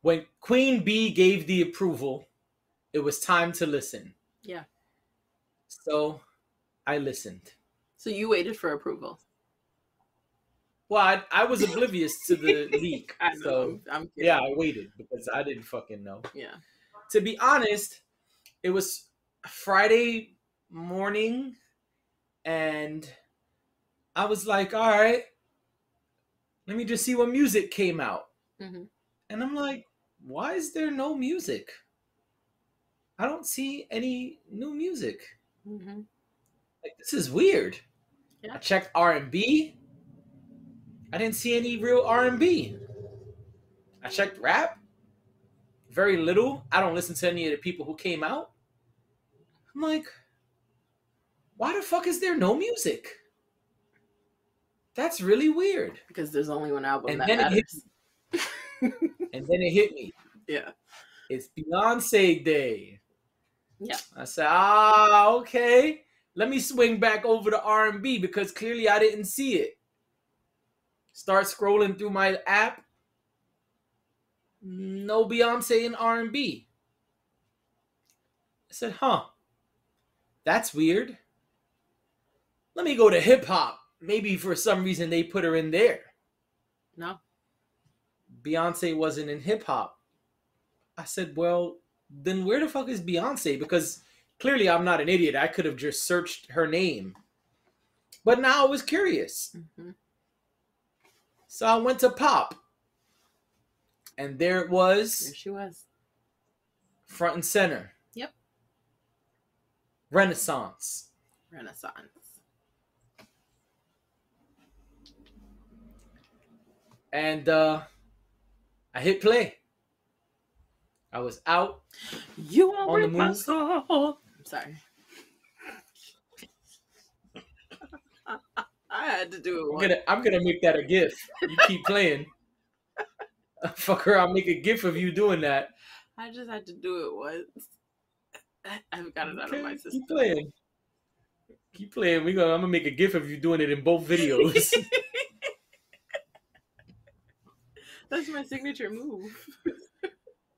When Queen Bee gave the approval, it was time to listen. Yeah. So I listened. So you waited for approval. Well, I was oblivious to the leak. I know. So I'm kidding. yeah, I waited because I didn't fucking know. Yeah. To be honest, it was Friday morning, and I was like, all right, let me just see what music came out. Mm-hmm. And I'm like, why is there no music? I don't see any new music. Mm-hmm. Like, this is weird. Yeah. I checked R&B. I didn't see any real R&B. I checked rap. Very little. I don't listen to any of the people who came out. I'm like, why the fuck is there no music? That's really weird. Because there's only one album And that then matters. And then it hit me. Yeah. It's Beyonce Day. Yeah. I said, okay. Let me swing back over to R&B because clearly I didn't see it. Start scrolling through my app. No Beyonce in R&B. I said, that's weird. Let me go to hip hop. Maybe for some reason they put her in there. No. Beyonce wasn't in hip hop. I said, well, then where the fuck is Beyonce? Because clearly I'm not an idiot. I could have just searched her name. But now I was curious. Mm-hmm. So I went to pop. And there it was. There she was. Front and center. Yep. Renaissance. And I hit play. I was out. You won't on the break my move. soul. I'm sorry. I had to do it. I'm gonna make that a GIF. You keep playing. Fucker, I'll make a GIF of you doing that. I just had to do it once. I've got it out of my system. Keep playing. Keep playing. I'm gonna make a GIF of you doing it in both videos. That's my signature move.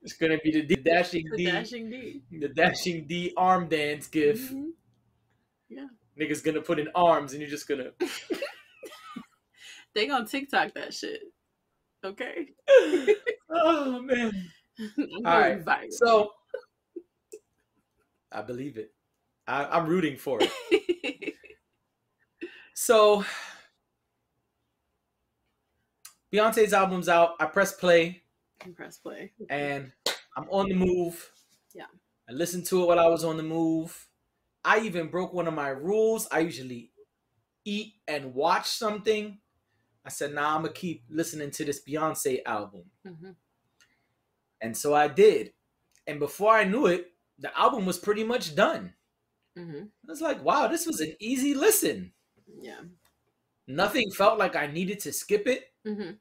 It's gonna be the dashing D. Dashing D. The dashing D arm dance GIF. Mm-hmm. Yeah. Niggas gonna put in arms and you're just gonna. They gonna TikTok that shit. Okay. Oh man. All right. Viral. So I believe it. I'm rooting for it. So Beyonce's album's out. I press play. And I'm on the move. Yeah. I listened to it while I was on the move. I even broke one of my rules. I usually eat and watch something. I said, nah, I'm going to keep listening to this Beyonce album. Mm-hmm. And so I did. And before I knew it, the album was pretty much done. Mm-hmm. I was like, wow, this was an easy listen. Yeah. Nothing felt like I needed to skip it. Mm-hmm.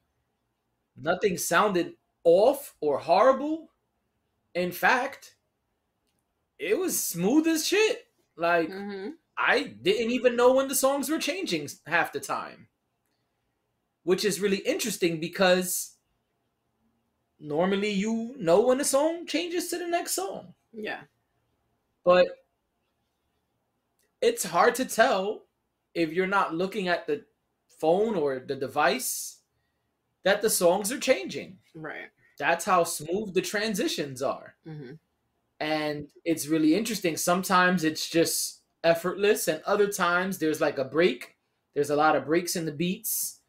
Nothing sounded off or horrible. In fact, it was smooth as shit. Like, Mm-hmm. I didn't even know when the songs were changing half the time. Which is really interesting because normally you know when a song changes to the next song. Yeah. But it's hard to tell if you're not looking at the phone or the device that the songs are changing. Right. That's how smooth the transitions are. Mm-hmm. And it's really interesting. Sometimes it's just effortless, and other times there's like a break. There's a lot of breaks in the beats,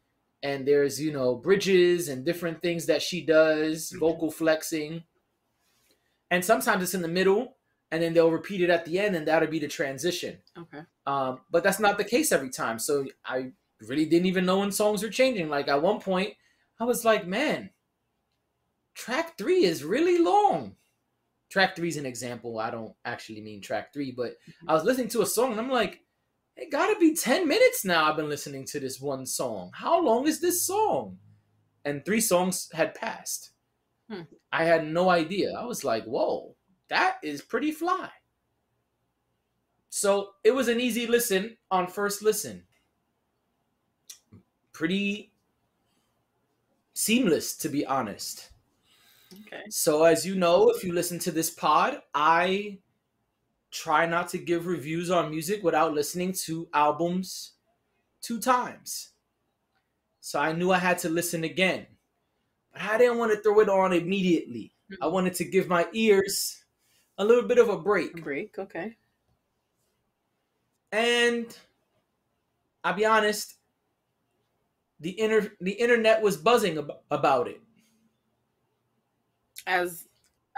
and there's, you know, bridges and different things that she does, vocal flexing. And sometimes it's in the middle, and then they'll repeat it at the end, and that'll be the transition. Okay. But that's not the case every time. So I really didn't even know when songs were changing. Like at one point, I was like, man, track 3 is really long. Track 3 is an example. I don't actually mean track 3, but I was listening to a song and I'm like, it gotta be 10 minutes now I've been listening to this one song. How long is this song? And 3 songs had passed. I had no idea. I was like, whoa, that is pretty fly. So it was an easy listen on first listen. Pretty seamless, to be honest. Okay. So as you know, if you listen to this pod, I try not to give reviews on music without listening to albums 2 times. So I knew I had to listen again. But I didn't want to throw it on immediately. I wanted to give my ears a little bit of a break. A break, okay. And I'll be honest, the internet was buzzing about it. As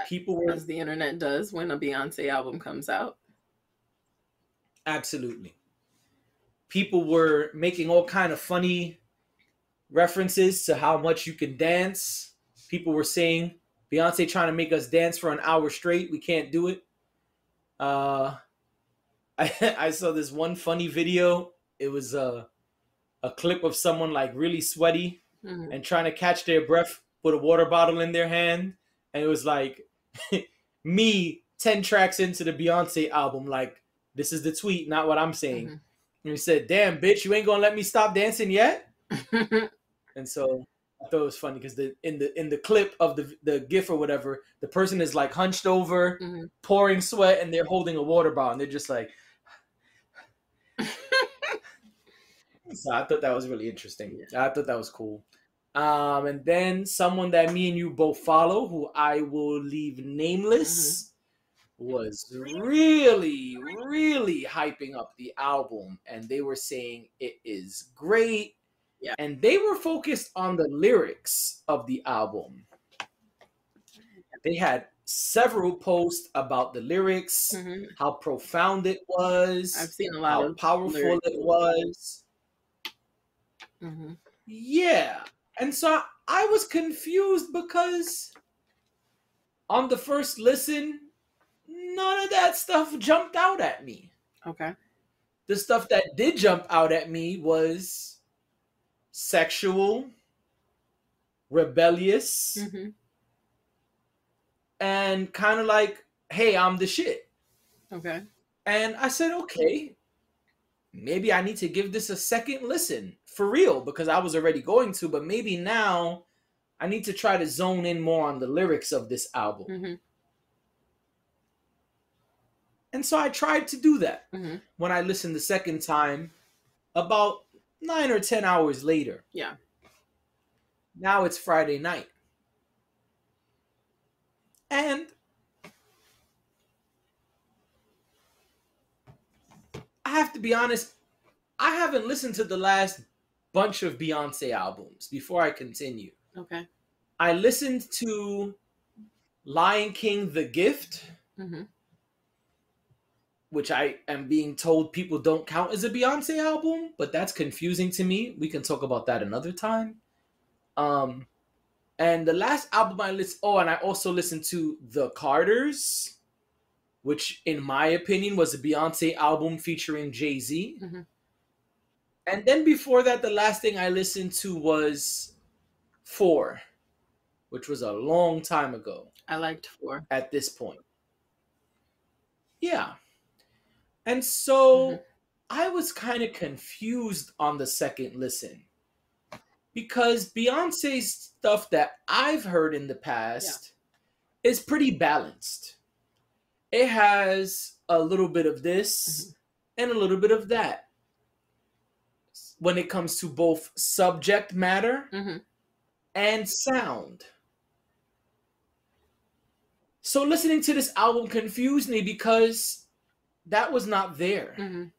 People were as the internet does when a Beyonce album comes out. absolutely. People were making all kind of funny references to how much you can dance. People were saying Beyonce trying to make us dance for an hour straight. We can't do it. I saw this one funny video. It was a clip of someone like really sweaty and trying to catch their breath with a water bottle in their hand. And it was like me 10 tracks into the Beyonce album. Like, this is the tweet, not what I'm saying. And he said, damn, bitch, you ain't gonna let me stop dancing yet? And so I thought it was funny because in the clip of the GIF or whatever, the person is like hunched over, pouring sweat, and they're holding a water bottle. And they're just like, so I thought that was really interesting. Yeah. I thought that was cool. And then someone that me and you both follow, who I will leave nameless, was really, really hyping up the album. And they were saying it is great. Yeah. And they were focused on the lyrics of the album. They had several posts about the lyrics, how profound it was. I've seen a lot how of powerful lyrics. It was. Yeah. And so I was confused because on the first listen, none of that stuff jumped out at me. Okay. The stuff that did jump out at me was sexual, rebellious, and kind of like, hey, I'm the shit. Okay. And I said, okay, maybe I need to give this a second listen for real, because I was already going to, but maybe now I need to try to zone in more on the lyrics of this album. And so I tried to do that when I listened the second time, about 9 or 10 hours later. Yeah. Now it's Friday night. And I have to be honest, I haven't listened to the last bunch of Beyonce albums before I continue. Okay. I listened to Lion King, The Gift, which I am being told people don't count as a Beyonce album, but that's confusing to me. We can talk about that another time. And the last album I listened, and I also listened to The Carters, which in my opinion was a Beyonce album featuring Jay-Z. And then before that, the last thing I listened to was 4, which was a long time ago. I liked 4. At this point. Yeah. And so I was kind of confused on the second listen. Because Beyonce's stuff that I've heard in the past is pretty balanced. It has a little bit of this and a little bit of that. When it comes to both subject matter and sound. So listening to this album confused me because that was not there.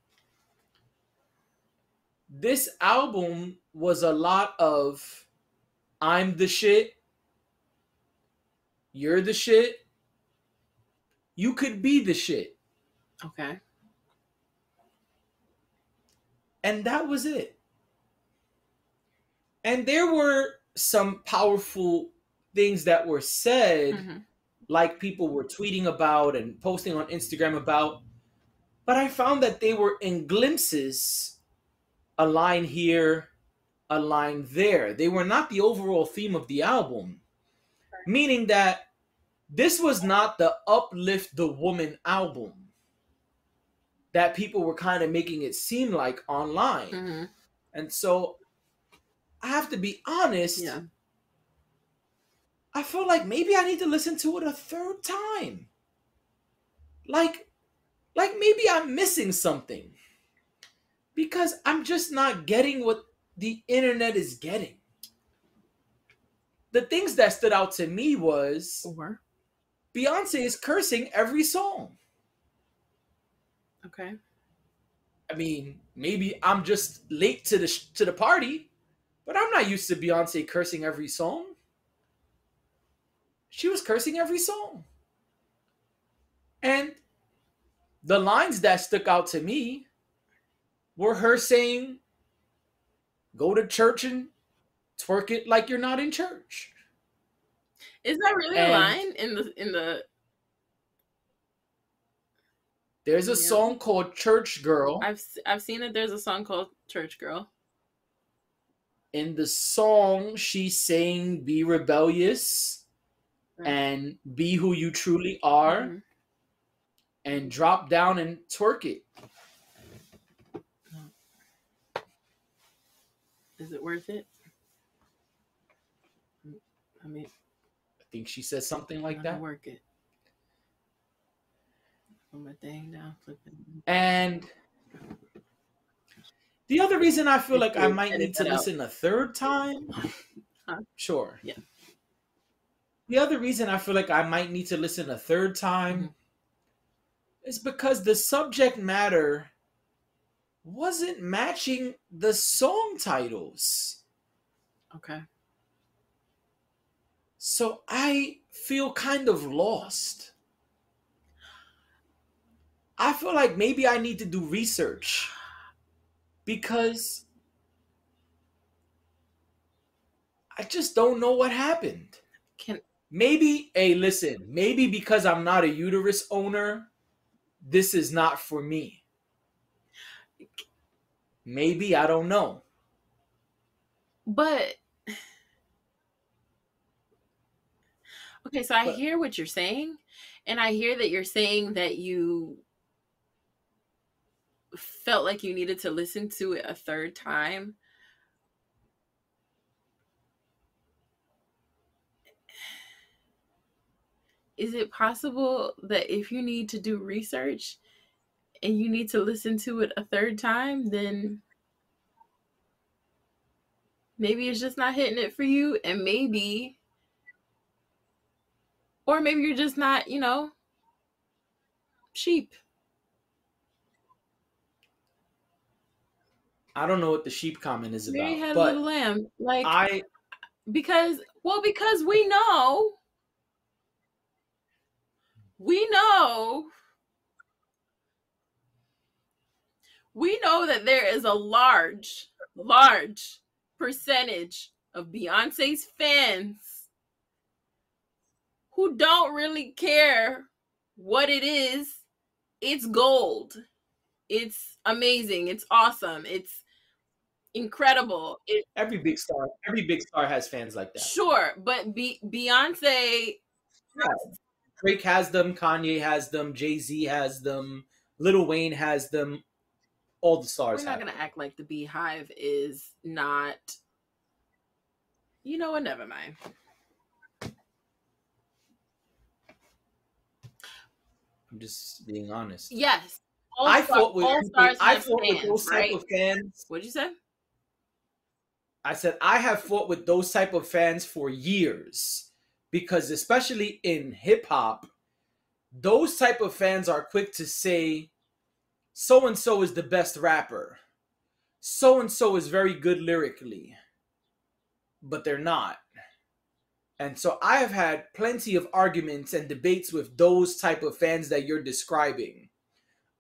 This album was a lot of I'm the shit, you're the shit, you could be the shit. Okay. And that was it. And there were some powerful things that were said, like people were tweeting about and posting on Instagram about, but I found that they were in glimpses, a line here, a line there. They were not the overall theme of the album, meaning that this was not the uplift the woman album that people were kind of making it seem like online. And so I have to be honest. I feel like maybe I need to listen to it a third time. Like, like maybe I'm missing something because I'm just not getting what the internet is getting. The things that stood out to me was Or Beyonce is cursing every song. okay. I mean, maybe I'm just late to the party, but I'm not used to Beyonce cursing every song. She was cursing every song. And the lines that stuck out to me were her saying, "Go to church and twerk it like you're not in church." Is that really a And line in the there's a in the album? song called Church Girl. I've seen that there's a song called Church Girl. In the song, she's saying, "Be rebellious Right. and be who you truly are Mhm. and drop down and twerk it." Is it worth it? I mean, I think she says something like I'm gonna that. work it. Put my thing down, flip it. And the other reason I feel like I Edit might need to that out. listen a third time, Huh? sure. Yeah. The other reason I feel like I might need to listen a third time is because the subject matter wasn't matching the song titles. Okay. So I feel kind of lost. I feel like maybe I need to do research because I just don't know what happened. Can Maybe, hey, listen, maybe because I'm not a uterus owner, this is not for me. Maybe, I don't know. but okay, so I But hear what you're saying, and I hear that you're saying that you felt like you needed to listen to it a third time. Is it possible that if you need to do research and you need to listen to it a third time, then maybe it's just not hitting it for you, and maybe, or maybe you're just not, sheep. I don't know what the sheep comment is Mary about. had a little But lamb. Like, I because, well, because we know that there is a large percentage of Beyonce's fans who don't really care what it is. It's gold. It's amazing. It's awesome. It's incredible. every big star has fans like that. Sure, but Beyonce. Yeah. Drake has them, Kanye has them, Jay-Z has them, Lil Wayne has them, all the stars We're not have gonna them. act like the Beehive is not. You know what? Never mind. I'm just being honest. Yes, I fought with all people. stars I have fought with fans, those type right? of fans. What'd you say? I said I have fought with those type of fans for years because, especially in hip hop, those type of fans are quick to say, "So and so is the best rapper. So and so is very good lyrically," but they're not. And so I have had plenty of arguments and debates with those type of fans that you're describing.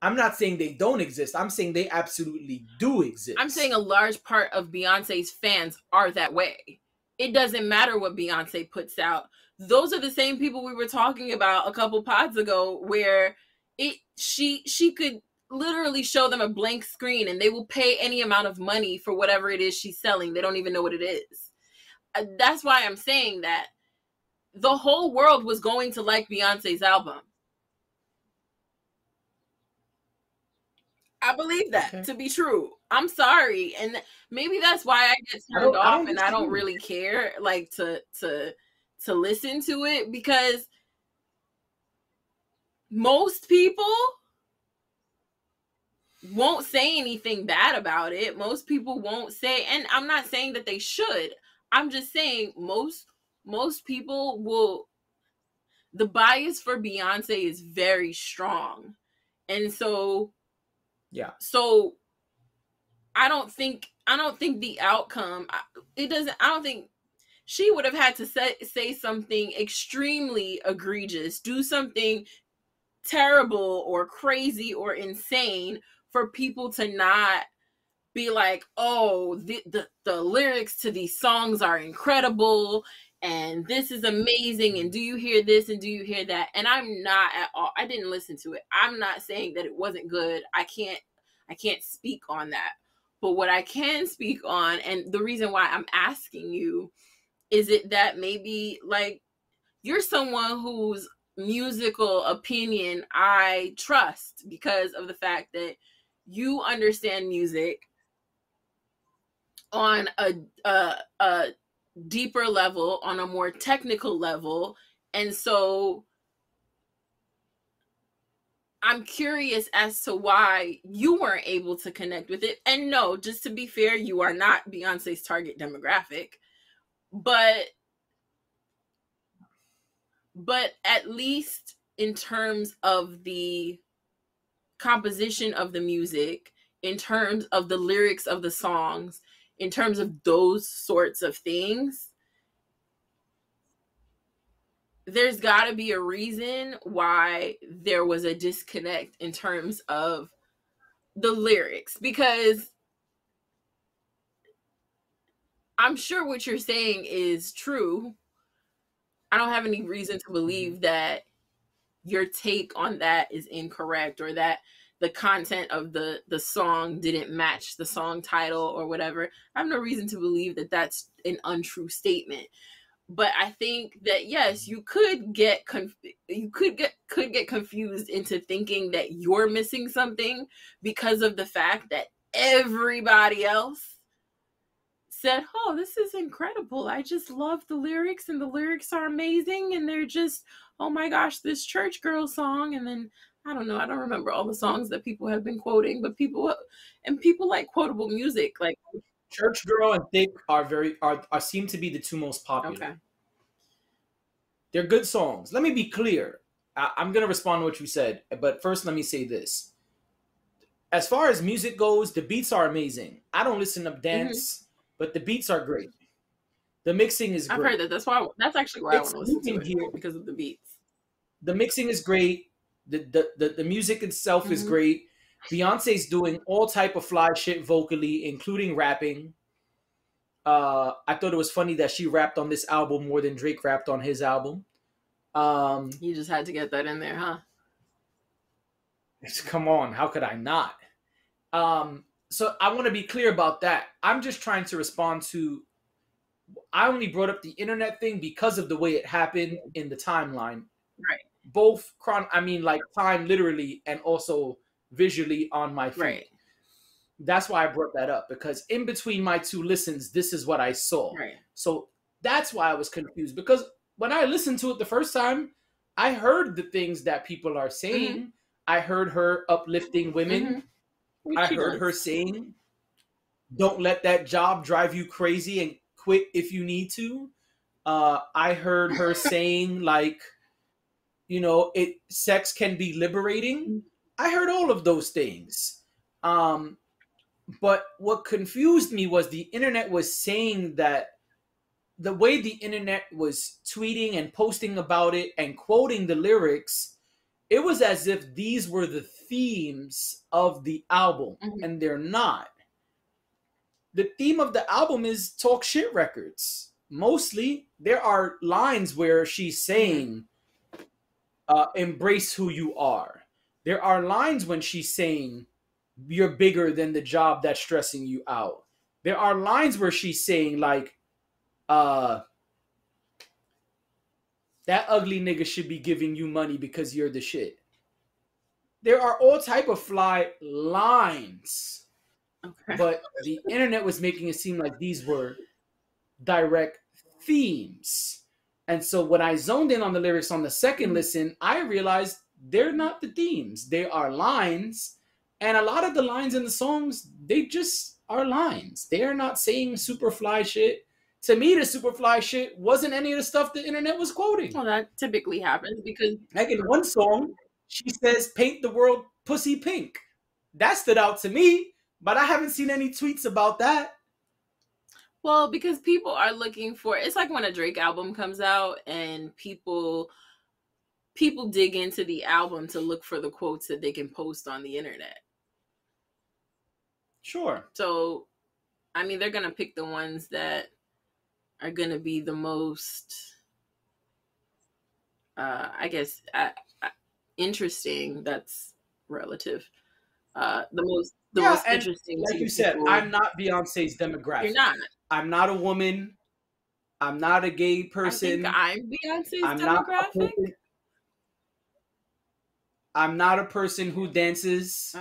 I'm not saying they don't exist. I'm saying they absolutely do exist. I'm saying a large part of Beyonce's fans are that way. It doesn't matter what Beyonce puts out. Those are the same people we were talking about a couple pods ago, where she could literally show them a blank screen and they will pay any amount of money for whatever it is she's selling. They don't even know what it is. That's why I'm saying that the whole world was going to like Beyonce's album. I believe that to be true. I'm sorry, and maybe that's why I get turned off, and I don't really care, like to to listen to it, because most people won't say anything bad about it. Most people won't say, and I'm not saying that they should. I'm just saying most people will, the bias for Beyonce is very strong. And so yeah. So I don't think the outcome, it doesn't, I don't think she would have had to say something extremely egregious, do something terrible or crazy or insane for people to not be like, oh, the lyrics to these songs are incredible and this is amazing, and do you hear this and do you hear that? And I'm not at all, I didn't listen to it. I'm not saying that it wasn't good. I can't speak on that. But what I can speak on, and the reason why I'm asking you, is it that maybe like you're someone whose musical opinion I trust because of the fact that you understand music on a deeper level, on a more technical level. And so I'm curious as to why you weren't able to connect with it. And no, just to be fair, you are not Beyonce's target demographic, but at least in terms of the composition of the music, in terms of the lyrics of the songs, in terms of those sorts of things, there's got to be a reason why there was a disconnect in terms of the lyrics, because I'm sure what you're saying is true. I don't have any reason to believe that your take on that is incorrect, or that the content of the song didn't match the song title or whatever. I have no reason to believe that that's an untrue statement. But I think that yes, you could get confused into thinking that you're missing something because of the fact that everybody else said, "Oh, this is incredible. I just love the lyrics, and the lyrics are amazing, and they're just, oh my gosh, this church girl song." And then I don't know, I don't remember all the songs that people have been quoting, but people like quotable music, like Church Girl and Thick are seem to be the two most popular. okay. They're good songs. Let me be clear. I'm gonna respond to what you said, but first let me say this. As far as music goes, the beats are amazing. I don't listen to dance, but the beats are great. The mixing is great. I've heard that. That's actually why I want to listen to it, here because of the beats. The mixing is great. The music itself is great. Beyonce's doing all type of fly shit vocally, including rapping. I thought it was funny that she rapped on this album more than Drake rapped on his album. You just had to get that in there, huh? Come on, how could I not? So I want to be clear about that. I'm just trying to respond to. I only brought up the internet thing because of the way it happened in the timeline. Right. Both like time literally and also visually on my feed. Right. That's why I brought that up, because in between my two listens, this is what I saw. Right. So that's why I was confused, because when I listened to it the first time, I heard the things that people are saying. I heard her uplifting women. I heard her saying, don't let that job drive you crazy and quit if you need to. I heard her saying, like, sex can be liberating. I heard all of those things. But what confused me was the internet was saying that the way the internet was tweeting and posting about it and quoting the lyrics, it was as if these were the themes of the album, and they're not. The theme of the album is talk shit records. Mostly, there are lines where she's saying, embrace who you are. There are lines when she's saying, you're bigger than the job that's stressing you out. There are lines where she's saying, like, that ugly nigga should be giving you money because you're the shit. There are all type of fly lines. Okay. But the internet was making it seem like these were direct themes. And so when I zoned in on the lyrics on the second listen, I realized they're not the themes. They are lines. And a lot of the lines in the songs, they just are lines. They are not saying super fly shit. To me, the super fly shit wasn't any of the stuff the internet was quoting. Well, that typically happens because, like in one song, she says, "Paint the world pussy pink." That stood out to me, but I haven't seen any tweets about that. well, because people are looking for, it's like when a Drake album comes out and people dig into the album to look for the quotes that they can post on the internet. Sure. So, I mean, they're going to pick the ones that are going to be the most, I guess, interesting. That's relative. The most interesting. Like you said, I'm not Beyonce's demographic. You're not. I'm not a woman. I'm not a gay person. I think I'm Beyonce's demographic. I'm not a person who dances.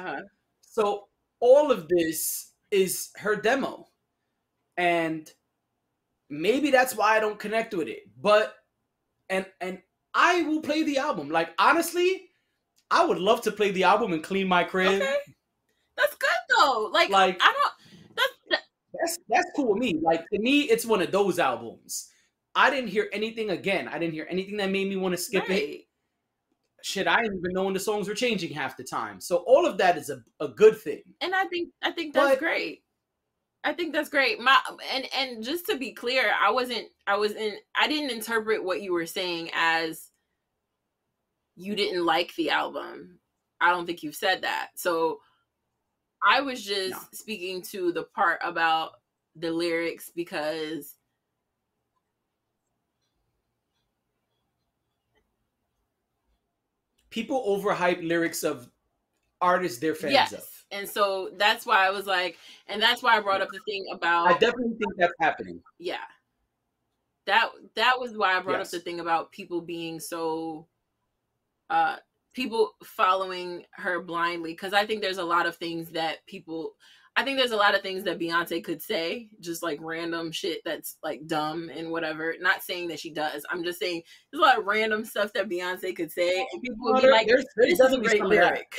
So all of this is her demo. And maybe that's why I don't connect with it. But and I will play the album. Like, honestly, I would love to play the album and clean my crib. Okay. That's good though. Like I don't. That's cool with me. Like, to me, it's one of those albums. I didn't hear anything again. I didn't hear anything that made me want to skip it. Shit, I didn't even know when the songs were changing half the time. So all of that is a good thing. And I think that's great. I think that's great. And just to be clear, I didn't interpret what you were saying as you didn't like the album. I don't think you've said that. So I was just speaking to the part about the lyrics because people overhype lyrics of artists they're fans of. And so that's why I was like, and that's why I brought up the thing about. I definitely think that's happening. Yeah. That was why I brought up the thing about people being so, people following her blindly. Because I think there's a lot of things that Beyonce could say, just like random shit that's like dumb and whatever. Not saying that she does. I'm just saying there's a lot of random stuff that Beyonce could say, and people would be like, "This is a great lyric."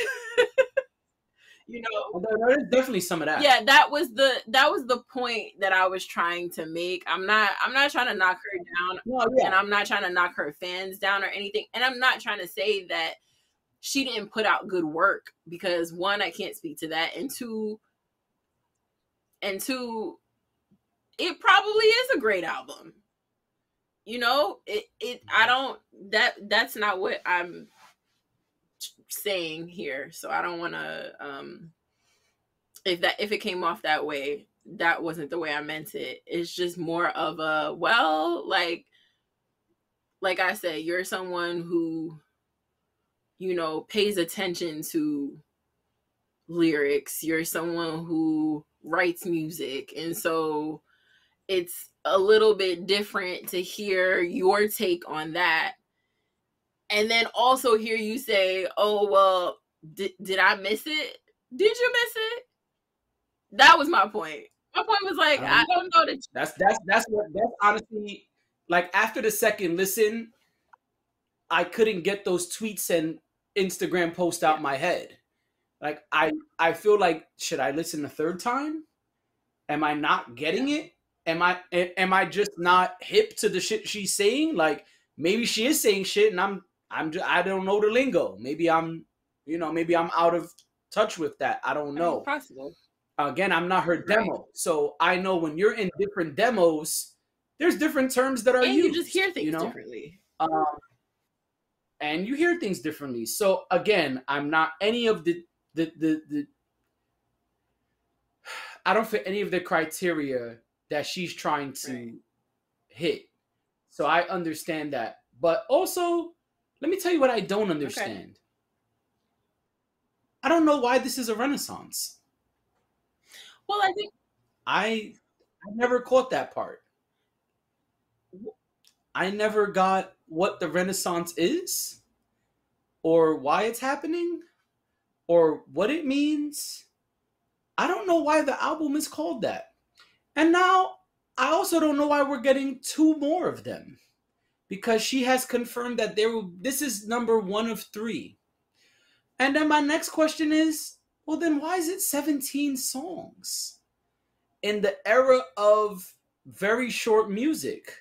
You know, there's definitely some of that. Yeah, that was the point that I was trying to make. I'm not trying to knock her down, and I'm not trying to knock her fans down or anything. And I'm not trying to say that she didn't put out good work, because one, I can't speak to that, and two, it probably is a great album. You know, that's not what I'm saying here. So I don't want to, if it came off that way, that wasn't the way I meant it. It's just more of a, well, like I said, you're someone who, you know, pays attention to lyrics. You're someone who writes music. And so it's a little bit different to hear your take on that. And then also hear you say, "Oh, well, did I miss it? Did you miss it?" That was my point. My point was like, I don't know that. That's honestly, like, after the second listen, I couldn't get those tweets and Instagram posts out my head. Like, I feel like, should I listen a third time? Am I not getting it? Am I just not hip to the shit she's saying? Like, maybe she is saying shit and I don't know the lingo. Maybe I'm out of touch with that. I don't know. Possible. Again, I'm not her demo. So I know when you're in different demos, there's different terms that are used. You just hear things differently. And you hear things differently. So again, I'm not any of the I don't fit any of the criteria that she's trying to hit. So I understand that. But also, let me tell you what I don't understand. Okay. I don't know why this is a renaissance. Well, I think I never caught that part. I never got what the renaissance is, or why it's happening, or what it means. I don't know why the album is called that. And now I also don't know why we're getting 2 more of them. because she has confirmed that this is number 1 of 3. And then my next question is, well, then why is it 17 songs in the era of very short music?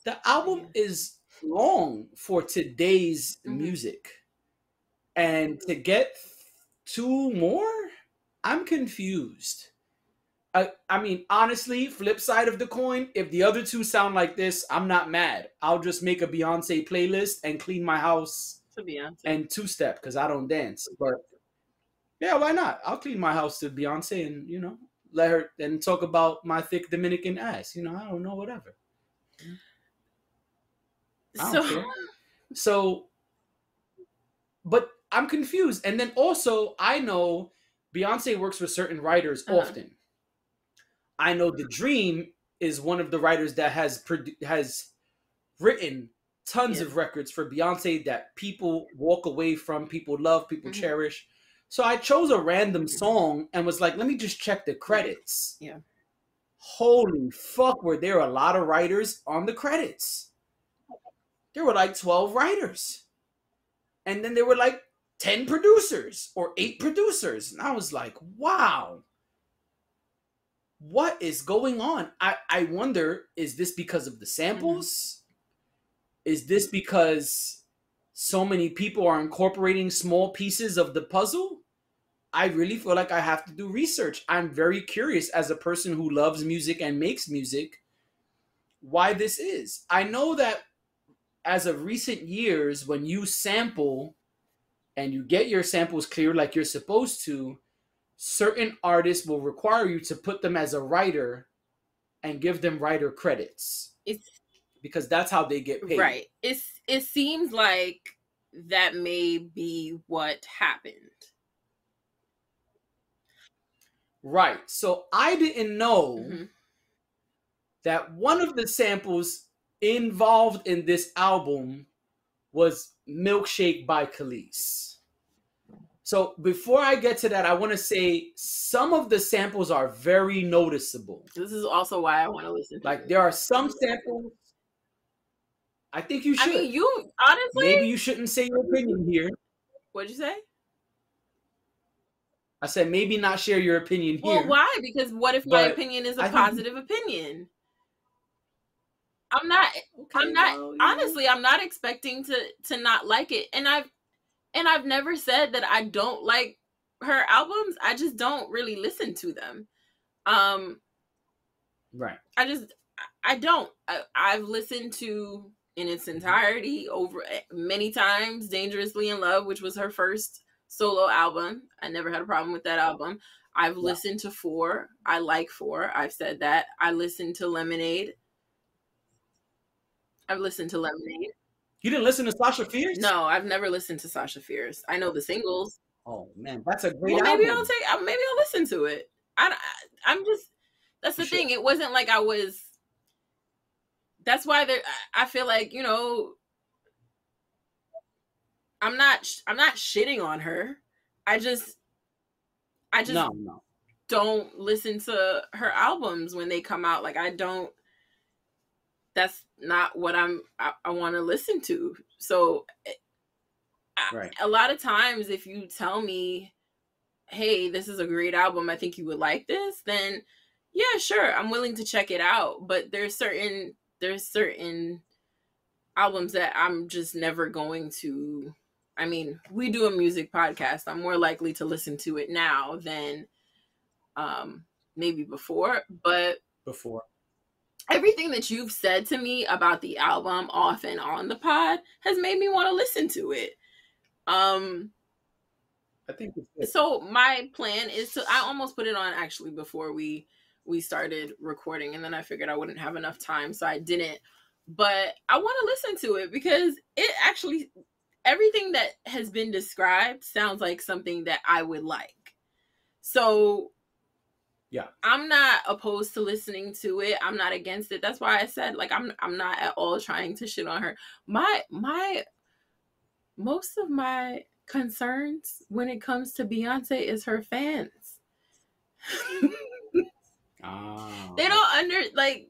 The album is long for today's music. And to get 2 more, I'm confused. I mean, honestly, flip side of the coin, if the other 2 sound like this, I'm not mad. I'll just make a Beyonce playlist and clean my house To Beyonce. and 2-step because I don't dance. But yeah, why not? I'll clean my house to Beyonce and, let her and talk about my thick Dominican ass. I don't know, whatever. I don't care. So, but I'm confused. And then also, I know Beyonce works with certain writers often. I know The Dream is one of the writers that has written tons of records for Beyonce that people walk away from, people love, people cherish. So I chose a random song and was like, let me just check the credits. Yeah. Holy fuck, were there a lot of writers on the credits? There were like 12 writers. And then there were like 10 producers or 8 producers. And I was like, wow. What is going on? I wonder, is this because of the samples? Is this because so many people are incorporating small pieces of the puzzle? I really feel like I have to do research. I'm very curious as a person who loves music and makes music, why this is. I know that as of recent years, when you sample and you get your samples clear like you're supposed to, certain artists will require you to put them as a writer and give them writer credits. Because that's how they get paid. Right. It seems like that may be what happened. Right. So I didn't know that one of the samples involved in this album was Milkshake by Khalees. So before I get to that, I want to say some of the samples are very noticeable. This is also why I want to listen to it. There are some samples. I think you should. I mean, you honestly, maybe you shouldn't say your opinion here. What'd you say? I said maybe not share your opinion here. Well, why? Because what if my opinion is a positive opinion? I'm not honestly, I'm not expecting to not like it. And I've never said that I don't like her albums. I just don't really listen to them. Right. I don't. I've listened to in its entirety over many times Dangerously in Love, which was her first solo album. I never had a problem with that album. I've listened to 4. I like 4. I've said that. I listened to Lemonade. I've listened to Lemonade. You didn't listen to Sasha Fierce? No, I've never listened to Sasha Fierce. I know the singles. Oh man, that's a great maybe album. Maybe I'll listen to it. I'm just, that's the thing. It wasn't like I was. That's why I feel like, I'm not shitting on her. I just don't listen to her albums when they come out. Like I don't. That's not what I want to listen to. So a lot of times if you tell me, hey, this is a great album, I think you would like this, then yeah, sure, I'm willing to check it out. But there's certain albums that I'm just never going to. I mean, we do a music podcast. I'm more likely to listen to it now than maybe before. But everything that you've said to me about the album off and on the pod has made me want to listen to it. I think it's good. So my plan is to, I almost put it on actually before we started recording, and then I figured I wouldn't have enough time, so I didn't. But I want to listen to it because it actually, everything that has been described sounds like something that I would like. So yeah, I'm not opposed to listening to it. I'm not against it. That's why I said, like, I'm not at all trying to shit on her. My most of my concerns when it comes to Beyonce is her fans. They don't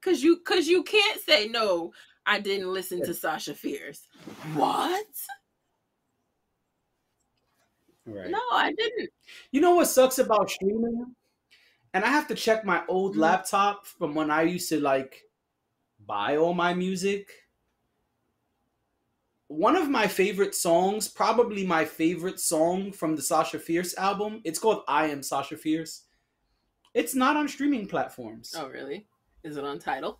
cause you can't say no. I didn't listen to Sasha Fierce. What? Right. No, I didn't. You know what sucks about streaming? And I have to check my old laptop from when I used to like buy all my music. One of my favorite songs, probably my favorite song from the Sasha Fierce album, it's called I Am Sasha Fierce. It's not on streaming platforms. Oh, really? Is it on Tidal?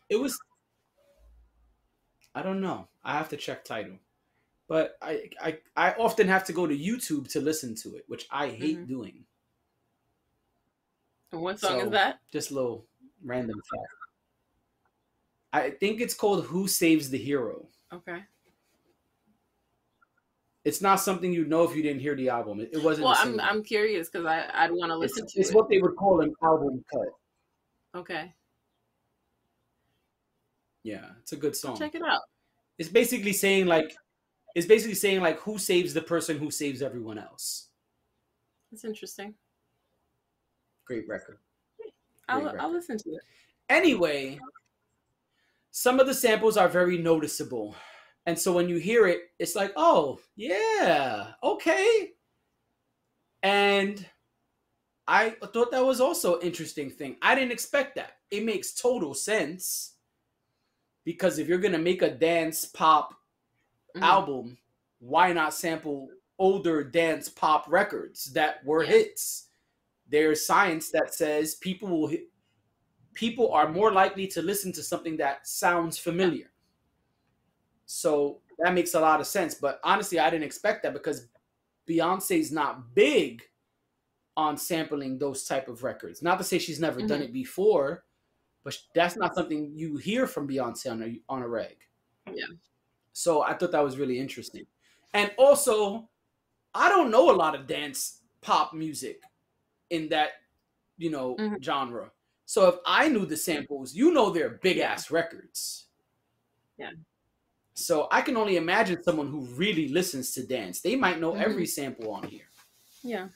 It was, I don't know. I have to check Tidal. But I often have to go to YouTube to listen to it, which I hate doing. And what song is that? Just a little random fact. I think it's called Who Saves the Hero. Okay. It's not something you'd know if you didn't hear the album. It wasn't. Well, I'm curious because I'd want to listen to it. It's what they would call an album cut. Okay. Yeah, it's a good song. I'll check it out. It's basically saying like who saves the person who saves everyone else. That's interesting. Great record. I'll listen to it. Anyway, some of the samples are very noticeable. And so when you hear it, it's like, oh, yeah, okay. And I thought that was also an interesting thing. I didn't expect that. It makes total sense. Because if you're going to make a dance pop album, why not sample older dance pop records that were hits? There's science that says people are more likely to listen to something that sounds familiar. So that makes a lot of sense. But honestly, I didn't expect that because Beyonce's not big on sampling those type of records. Not to say she's never done it before, but that's not something you hear from Beyonce on a reg. Yeah. So I thought that was really interesting. And also, I don't know a lot of dance pop music in that, genre. So if I knew the samples, they're big ass records. Yeah. So I can only imagine someone who really listens to dance. They might know every sample on here. Yeah.